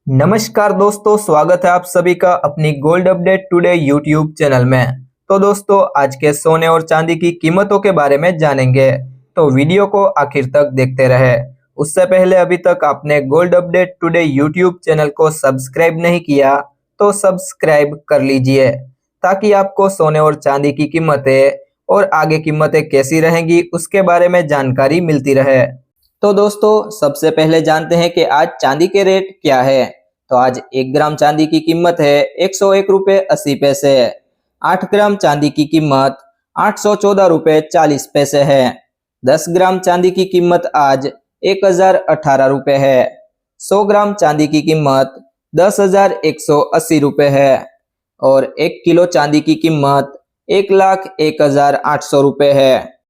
नमस्कार दोस्तों, स्वागत है आप सभी का अपनी gold update today YouTube channel में। तो दोस्तों, आज के सोने और चांदी की कीमतों के बारे में जानेंगे, तो वीडियो को आखिर तक देखते रहे। उससे पहले अभी तक आपने gold update today YouTube channel को सब्सक्राइब नहीं किया तो सब्सक्राइब कर लीजिए, ताकि आपको सोने और चांदी की कीमतें और आगे कीमतें कैसी रहेंगी उसके बारे में जानकारी मिलती रहे। तो दोस्तों, सबसे पहले जानते हैं कि आज चांदी के रेट क्या है। तो आज 1 ग्राम चांदी की कीमत है 101 रुपये 80 पैसे। 8 ग्राम चांदी की कीमत 814 रुपये 40 पैसे है। 10 ग्राम चांदी की कीमत आज 1018 रुपये है। 100 ग्राम चांदी की कीमत 10,180 रुपये है और 1 किलो चांदी की कीमत 1,01,800 रुपये है।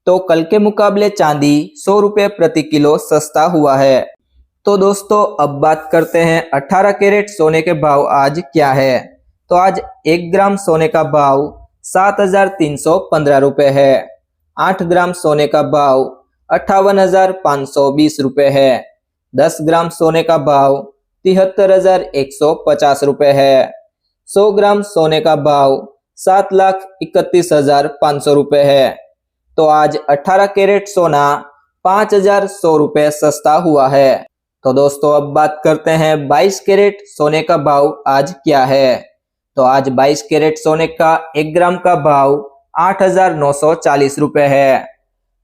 तो कल के मुकाबले चांदी 100 रुपये प्रति किलो सस्ता हुआ है। तो दोस्तों, अब बात करते हैं 18 कैरेट सोने के भाव आज क्या है। तो आज 1 ग्राम सोने का भाव 7,315 रुपये है। 8 ग्राम सोने का भाव 58,520 रुपये है। 10 ग्राम सोने का भाव 73,150 रुपये है। 100 ग्राम सोने का भाव 7,31,500 रुपये है। तो आज 18 कैरेट सोना 5,100 रुपये सस्ता हुआ है। तो दोस्तों, अब बात करते हैं 22 कैरेट सोने का भाव आज क्या है। तो आज 22 कैरेट सोने का 1 ग्राम का भाव 8,940 रुपये है।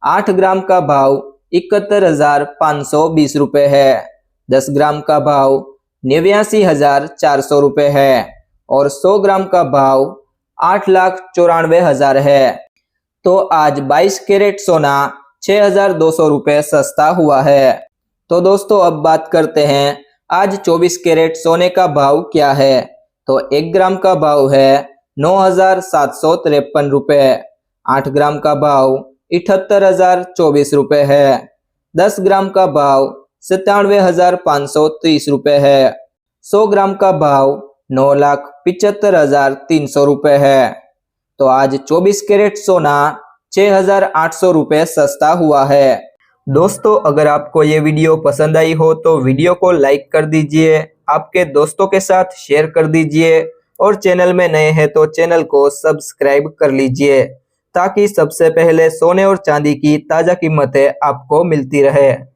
8 ग्राम का भाव 71,520 रुपये है। 10 ग्राम का भाव 89,400 रुपये है और 100 ग्राम का भाव 8,94,000 है। तो आज 22 कैरेट सोना 6,200 रुपये सस्ता हुआ है। तो दोस्तों, अब बात करते हैं आज 24 कैरेट सोने का भाव क्या है। तो 1 ग्राम का भाव है 9,753 रुपये। 8 ग्राम का भाव 78,024 रुपये है। 10 ग्राम का भाव 97,530 रुपये है। 100 ग्राम का भाव 9,75,300 रुपये है। तो आज 24 कैरेट सोना 6,800 रुपये सस्ता हुआ है। दोस्तों, अगर आपको ये वीडियो पसंद आई हो तो वीडियो को लाइक कर दीजिए, आपके दोस्तों के साथ शेयर कर दीजिए और चैनल में नए हैं तो चैनल को सब्सक्राइब कर लीजिए, ताकि सबसे पहले सोने और चांदी की ताज़ा कीमतें आपको मिलती रहे।